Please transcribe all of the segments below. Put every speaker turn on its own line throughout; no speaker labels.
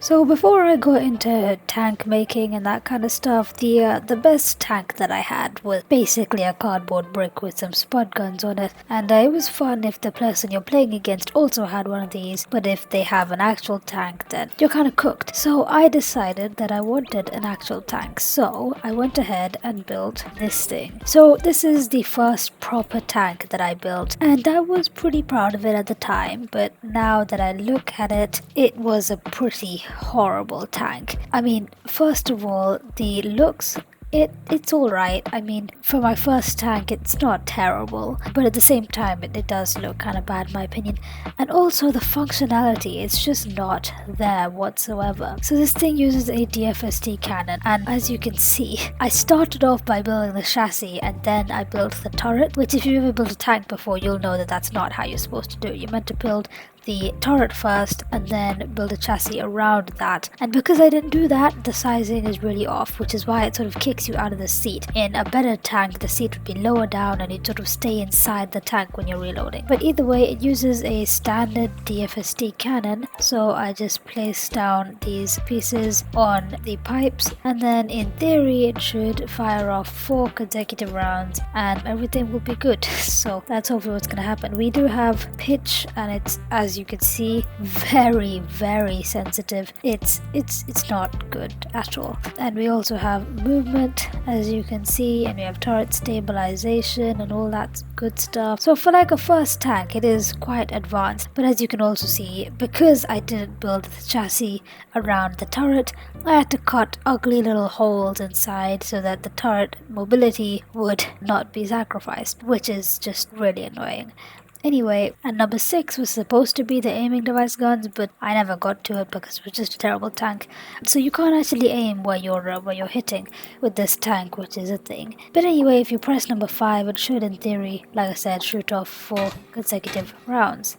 So before I got into tank making and that kind of stuff, the best tank that I had was basically a cardboard brick with some spud guns on it, and it was fun if the person you're playing against also had one of these, but if they have an actual tank then you're kind of cooked. So I decided that I wanted an actual tank, so I went ahead and built this thing. So this is the first proper tank that I built, and I was pretty proud of it at the time, but now that I look at it, it was a pretty horrible tank. I mean, first of all, the looks, it's alright. I mean, for my first tank, it's not terrible, but at the same time, it does look kind of bad in my opinion. And also the functionality, it's just not there whatsoever. So this thing uses a DFST cannon, and as you can see, I started off by building the chassis and then I built the turret, which if you've ever built a tank before, you'll know that that's not how you're supposed to do it. You're meant to build the turret first and then build a chassis around that, and because I didn't do that, the sizing is really off, which is why it sort of kicks you out of the seat. In a better tank, the seat would be lower down and you'd sort of stay inside the tank when you're reloading. But either way, it uses a standard DFST cannon, so I just place down these pieces on the pipes, and then in theory it should fire off 4 consecutive rounds and everything will be good. So that's hopefully what's going to happen. We do have pitch, and it's, as you can see, very sensitive. It's not good at all. And we also have movement, as you can see, and we have turret stabilization and all that good stuff. So for like a first tank, it is quite advanced. But as you can also see, because I didn't build the chassis around the turret, I had to cut ugly little holes inside so that the turret mobility would not be sacrificed, which is just really annoying. Anyway, and number 6 was supposed to be the aiming device guns, but I never got to it because it was just a terrible tank. So you can't actually aim where you're hitting with this tank, which is a thing. But anyway, if you press number 5, it should in theory, like I said, shoot off 4 consecutive rounds.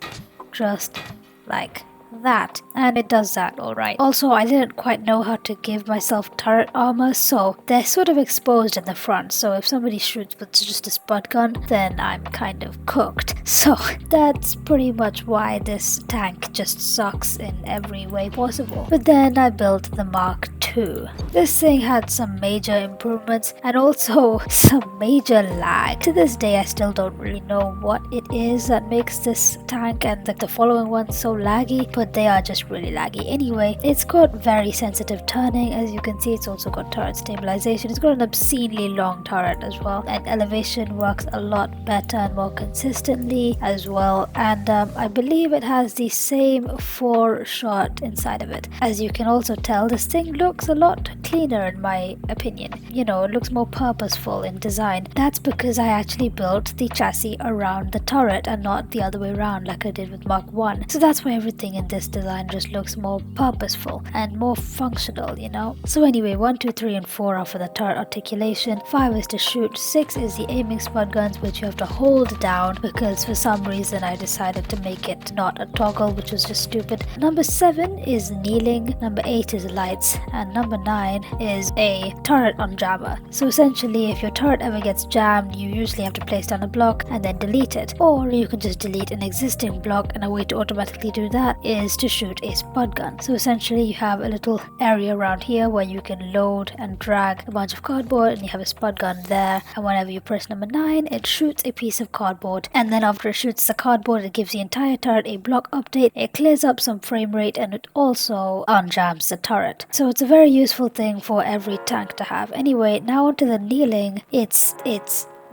Just like that, and it does that alright. Also, I didn't quite know how to give myself turret armor, so they're sort of exposed in the front, so if somebody shoots with just a spud gun, then I'm kind of cooked. So that's pretty much why this tank just sucks in every way possible. But then I built the Mark II. This thing had some major improvements and also some major lag. To this day, I still don't really know what it is that makes this tank and the following one so laggy, but they are just really laggy. Anyway, it's got very sensitive turning, as you can see. It's also got turret stabilization. It's got an obscenely long turret as well, and elevation works a lot better and more consistently as well. And I believe it has the same 4-shot inside of it. As you can also tell, this thing looks a lot cleaner in my opinion. You know, it looks more purposeful in design. That's because I actually built the chassis around the turret and not the other way around like I did with Mark I. So that's why everything in this design just looks more purposeful and more functional, you know. So anyway, 1, 2, 3 and 4 are for the turret articulation, 5 is to shoot, 6 is the aiming spud guns, which you have to hold down because for some reason I decided to make it not a toggle, which was just stupid. Number 7 is kneeling, number 8 is lights, and number 9 is a turret on jammer. So essentially, if your turret ever gets jammed, you usually have to place down a block and then delete it, or you can just delete an existing block, and a way to automatically do that is to shoot a spud gun. So essentially you have a little area around here where you can load and drag a bunch of cardboard, and you have a spud gun there, and whenever you press number 9, it shoots a piece of cardboard, and then after it shoots the cardboard, it gives the entire turret a block update, it clears up some frame rate, and it also unjams the turret. So it's a very useful thing for every tank to have. Anyway, now onto the kneeling.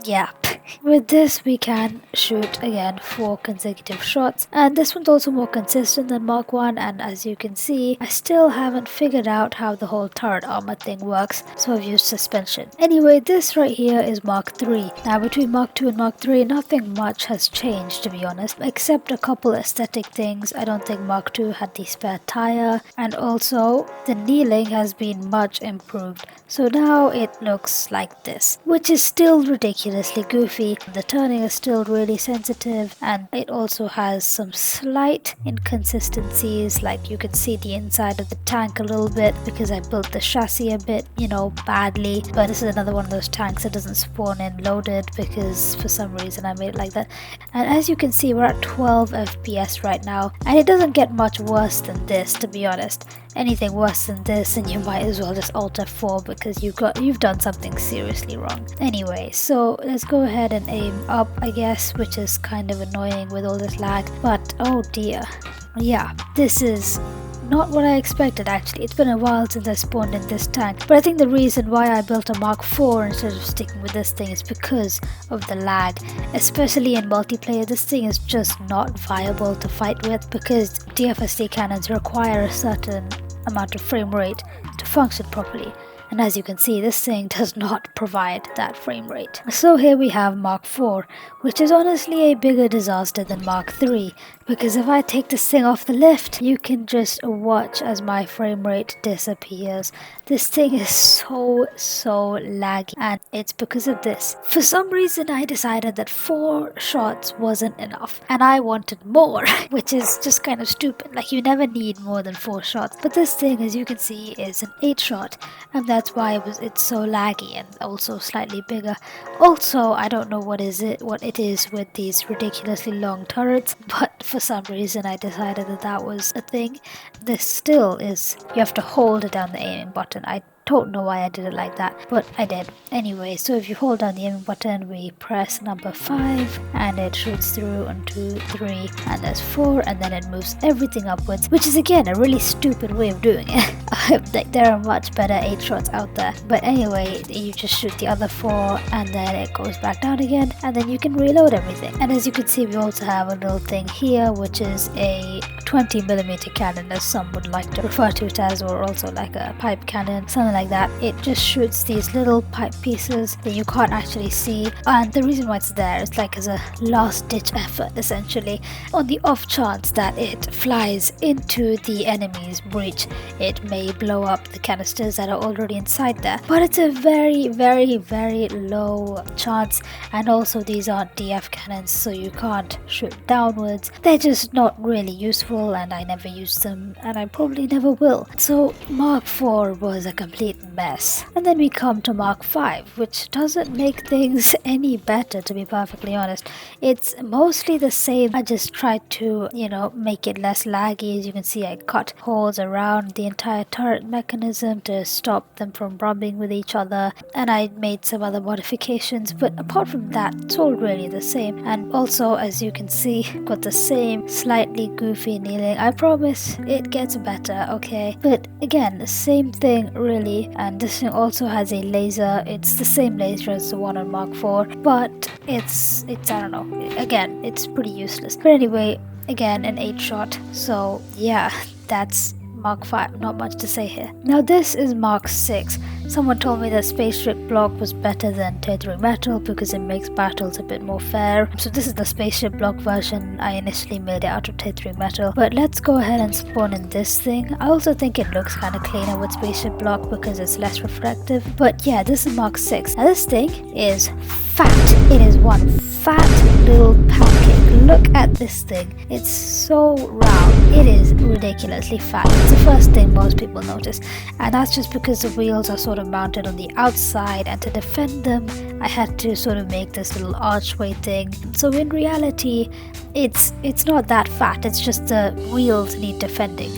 Yeah. With this, we can shoot again 4 consecutive shots, and this one's also more consistent than Mark 1, and as you can see, I still haven't figured out how the whole turret armor thing works, so I've used suspension. Anyway, this right here is Mark 3. Now between Mark 2 and Mark 3, nothing much has changed, to be honest, except a couple aesthetic things. I don't think Mark 2 had the spare tire, and also the kneeling has been much improved. So now it looks like this, which is still ridiculously goofy. The turning is still really sensitive, and it also has some slight inconsistencies, like you can see the inside of the tank a little bit because I built the chassis a bit, you know, badly. But this is another one of those tanks that doesn't spawn in loaded because for some reason I made it like that. And as you can see, we're at 12 FPS right now, and it doesn't get much worse than this, to be honest. anything worse than this, and you might as well just Alt F4 because you've done something seriously wrong. Anyway, so let's go ahead and aim up, I guess, which is kind of annoying with all this lag, but oh dear. Yeah, this is not what I expected actually. It's been a while since I spawned in this tank, but I think the reason why I built a Mark IV instead of sticking with this thing is because of the lag. Especially in multiplayer, this thing is just not viable to fight with because DFSD cannons require a certain amount of frame rate to function properly. And as you can see, this thing does not provide that frame rate. So here we have Mark IV, which is honestly a bigger disaster than Mark III, because if I take this thing off the lift, you can just watch as my frame rate disappears. This thing is so laggy, and it's because of this. For some reason, I decided that 4 shots wasn't enough, and I wanted more, which is just kind of stupid. Like, you never need more than 4 shots. But this thing, as you can see, is an 8 shot, and that's why it's so laggy and also slightly bigger. Also, I don't know what it is with these ridiculously long turrets, but for some reason I decided that was a thing. This still is, you have to hold down the aiming button. I don't know why I did it like that, but I did. Anyway, so if you hold down the aiming button, we press number 5 and it shoots through on 2, 3, and there's 4, and then it moves everything upwards, which is again a really stupid way of doing it. Like, there are much better 8 shots out there. But anyway, you just shoot the other 4 and then it goes back down again, and then you can reload everything. And as you can see, we also have a little thing here, which is a 20mm cannon, as some would like to refer to it as, or also like a pipe cannon, something like that. It just shoots these little pipe pieces that you can't actually see, and the reason why it's there is like as a last ditch effort essentially. On the off chance that it flies into the enemy's breach, it may blow up the canisters that are already inside there, but it's a very low chance. And also, these aren't DF cannons, so you can't shoot downwards. They're just not really useful, and I never used them, and I probably never will. So Mark IV was a complete mess. And then we come to Mark V, which doesn't make things any better, to be perfectly honest. It's mostly the same. I just tried to, make it less laggy. As you can see, I cut holes around the entire turret mechanism to stop them from rubbing with each other, and I made some other modifications, but apart from that, it's all really the same. And also, as you can see, got the same slightly goofy kneeling. I promise it gets better, okay? But again, the same thing really. And this thing also has a laser. It's the same laser as the one on Mark IV, but it's I don't know, again, it's pretty useless. But anyway, again, an 8 shot. So yeah, that's Mark V, not much to say here. Now this is Mark VI. Someone told me that Spaceship Block was better than Tier 3 Metal because it makes battles a bit more fair. So this is the Spaceship Block version. I initially made it out of Tier 3 Metal. But let's go ahead and spawn in this thing. I also think it looks kind of cleaner with Spaceship Block because it's less reflective. But yeah, this is Mark VI. Now this thing is fat. It is one fat little pancake. Look at this thing. It's so round. It is ridiculously fat. It's the first thing most people notice, and that's just because the wheels are sort of mounted on the outside, and to defend them I had to sort of make this little archway thing. So in reality, it's not that fat. It's just the wheels need defending.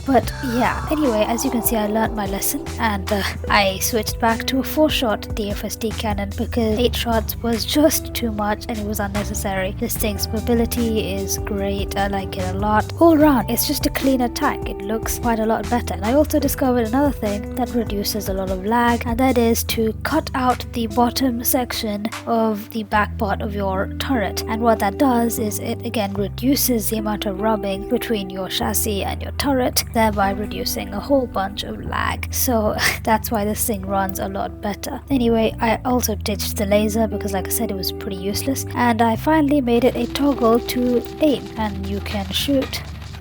But yeah, anyway, as you can see, I learned my lesson, and I switched back to a 4-shot DFSD cannon because 8 shots was just too much and it was unnecessary. This thing's mobility is great. I like it a lot. All around, it's just a cleaner tank. It looks quite a lot better. And I also discovered another thing that reduces a lot of lag, and that is to cut out the bottom section of the back part of your turret. And what that does is it again reduces the amount of rubbing between your chassis and your turret, thereby reducing a whole bunch of lag. So that's why this thing runs a lot better. Anyway, I also ditched the laser because, like I said, it was pretty useless, and I finally made it a toggle to aim, and you can shoot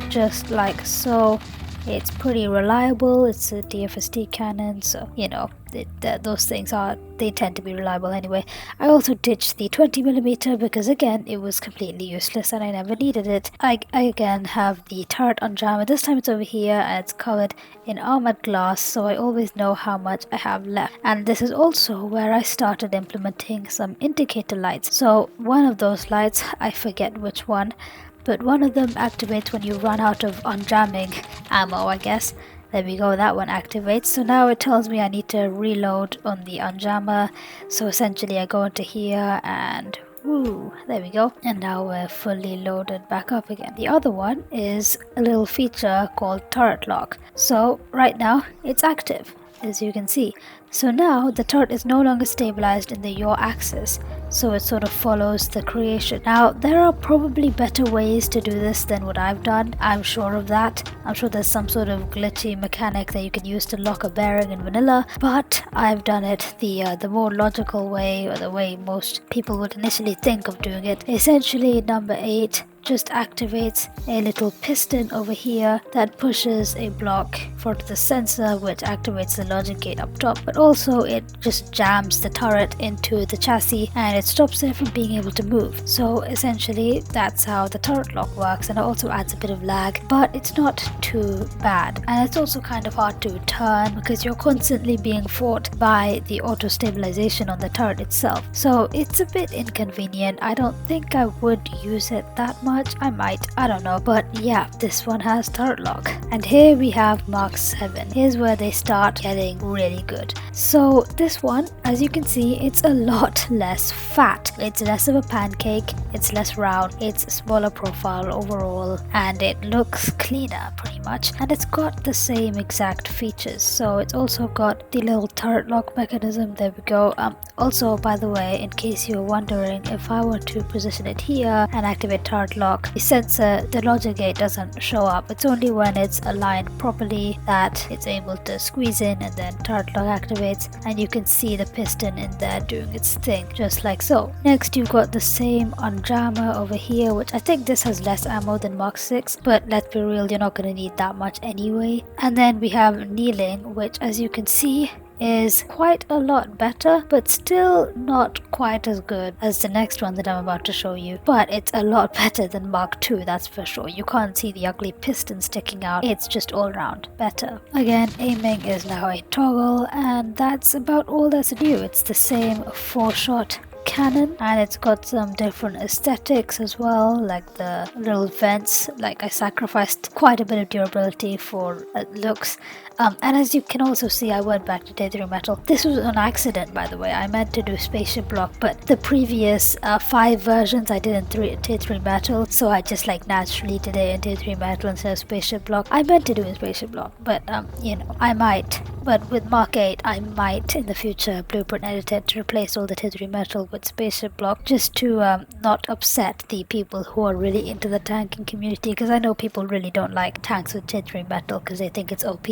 just like so. It's pretty reliable. It's a DFSD cannon, so those things they tend to be reliable anyway. I also ditched the 20mm because again it was completely useless and I never needed it. I again have the turret on jammer. This time it's over here and it's covered in armored glass, so I always know how much I have left. And this is also where I started implementing some indicator lights. So one of those lights, I forget which one, but one of them activates when you run out of unjamming ammo, I guess. There we go, that one activates. So now it tells me I need to reload on the Anjama. So essentially I go into here and woo, there we go. And now we're fully loaded back up again. The other one is a little feature called turret lock. So right now it's active, as you can see. So now the turret is no longer stabilized in the yaw axis, so it sort of follows the creation. Now there are probably better ways to do this than what I've done, I'm sure of that. I'm sure there's some sort of glitchy mechanic that you can use to lock a bearing in vanilla, but I've done it the more logical way, or the way most people would initially think of doing it. Essentially, number 8 just activates a little piston over here that pushes a block for the sensor, which activates the logic gate up top, but also it just jams the turret into the chassis and it stops it from being able to move. So essentially that's how the turret lock works, and it also adds a bit of lag, but it's not too bad. And it's also kind of hard to turn because you're constantly being fought by the auto stabilization on the turret itself, so it's a bit inconvenient. I don't think I would use it that much. I might, I don't know, but yeah, this one has turret lock. And here we have Mark 7. Here's where they start getting really good. So this one, as you can see, it's a lot less fat. It's less of a pancake, it's less round, it's a smaller profile overall, and it looks cleaner pretty much. And it's got the same exact features. So it's also got the little turret lock mechanism. There we go. Also, by the way, in case you're wondering, if I were to position it here and activate turret lock, the sensor, the logic gate doesn't show up. It's only when it's aligned properly that it's able to squeeze in, and then turret lock activates and you can see the piston in there doing its thing, just like so. Next you've got the same Anjama over here, which I think this has less ammo than Mark 6, but let's be real, you're not going to need that much anyway. And then we have Kneeling, which as you can see is quite a lot better, but still not quite as good as the next one that I'm about to show you. But it's a lot better than Mark 2, that's for sure. You can't see the ugly piston sticking out. It's just all round better. Again, aiming is now a toggle, and that's about all that's new. It's the same 4-shot cannon, and it's got some different aesthetics as well, like the little vents. Like I sacrificed quite a bit of durability for looks. And as you can also see, I went back to Tier 3 Metal. This was an accident, by the way. I meant to do Spaceship Block, but the previous 5 versions I did in Tier 3 Metal, so I just like naturally did it in Tier 3 Metal instead of Spaceship Block. I meant to do in Spaceship Block, but you know, I might. But with Mark 8, I might in the future blueprint edit it to replace all the Tier 3 Metal with Spaceship Block, just to not upset the people who are really into the tanking community, because I know people really don't like tanks with Tier 3 Metal because they think it's OP.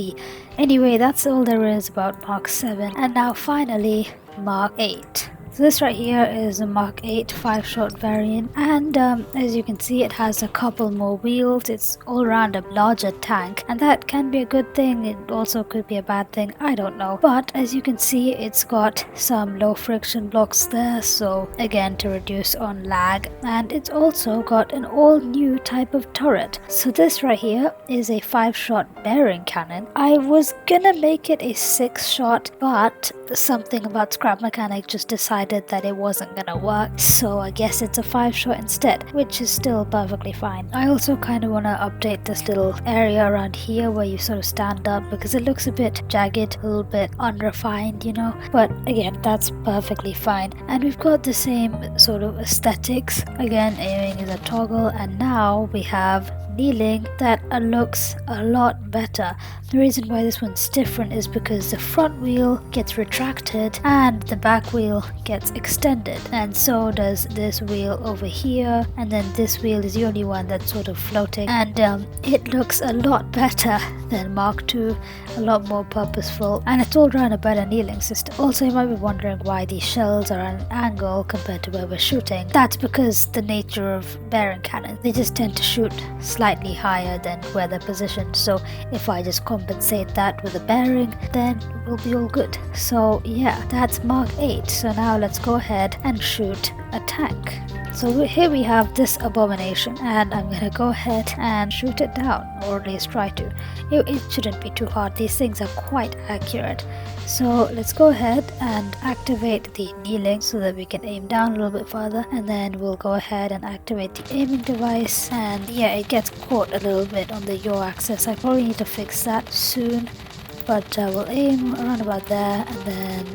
Anyway, that's all there is about Mark 7. And now finally, Mark 8. So this right here is a Mark 8 5-shot variant, and as you can see, it has a couple more wheels. It's all around a larger tank, and that can be a good thing. It also could be a bad thing, I don't know. But as you can see, it's got some low friction blocks there, so again to reduce on lag, and it's also got an all new type of turret. So this right here is a 5-shot bearing cannon. I was gonna make it a 6-shot, but something about Scrap Mechanic just decided that it wasn't gonna work, so I guess it's a 5-shot instead, which is still perfectly fine. I also kind of want to update this little area around here where you sort of stand up, because it looks a bit jagged, a little bit unrefined, you know, but again, that's perfectly fine. And we've got the same sort of aesthetics. Again, aiming is a toggle, and now we have Kneeling that looks a lot better. The reason why this one's different is because the front wheel gets retracted and the back wheel gets extended, and so does this wheel over here, and then this wheel is the only one that's sort of floating, and it looks a lot better than Mark II, a lot more purposeful, and it's all around a better kneeling system. Also, you might be wondering why these shells are at an angle compared to where we're shooting. That's because the nature of bearing cannons, they just tend to shoot slightly higher than where they're positioned, so if I just compensate that with a bearing, then we'll be all good. So yeah, that's Mark 8. So now let's go ahead and shoot a tank. So here we have this abomination, and I'm gonna go ahead and shoot it down, or at least try to. It shouldn't be too hard, these things are quite accurate. So let's go ahead and activate the kneeling so that we can aim down a little bit further, and then we'll go ahead and activate the aiming device. And yeah, it gets caught a little bit on the yaw axis. I probably need to fix that soon, but we'll aim around about there, and then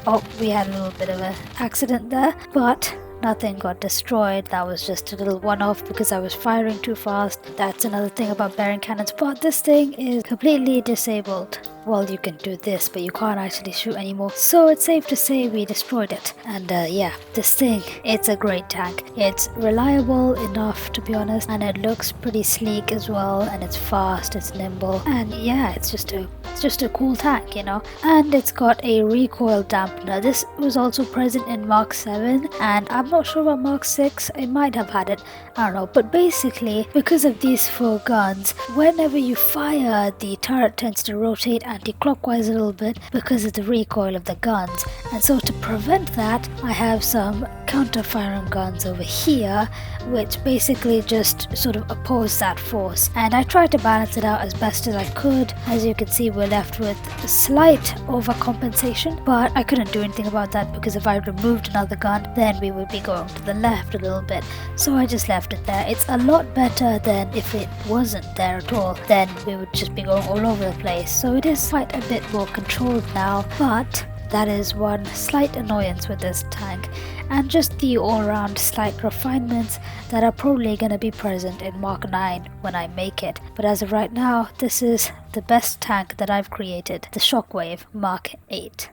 oh, we had a little bit of an accident there, but nothing got destroyed. That was just a little one-off because I was firing too fast. That's another thing about bearing cannons, but this thing is completely disabled. Well, you can do this, but you can't actually shoot anymore, so it's safe to say we destroyed it. And yeah, this thing, it's a great tank. It's reliable enough, to be honest, and it looks pretty sleek as well, and it's fast, it's nimble, and yeah, it's just a cool tank, you know. And it's got a recoil dampener. This was also present in Mark 7, and I'm not sure about Mark 6. It might have had it, I don't know. But basically, because of these 4 guns, whenever you fire, the turret tends to rotate anti-clockwise a little bit because of the recoil of the guns. And so to prevent that, I have some counter-firing guns over here, which basically just sort of oppose that force. And I tried to balance it out as best as I could. As you can see, we're left with a slight overcompensation, but I couldn't do anything about that because if I removed another gun, then we would be going to the left a little bit. So I just left it there. It's a lot better than if it wasn't there at all. Then we would just be going all over the place. So it is quite a bit more controlled now, but that is one slight annoyance with this tank, and just the all-round slight refinements that are probably going to be present in Mark 9 when I make it. But as of right now, this is the best tank that I've created, the Shockwave Mark 8.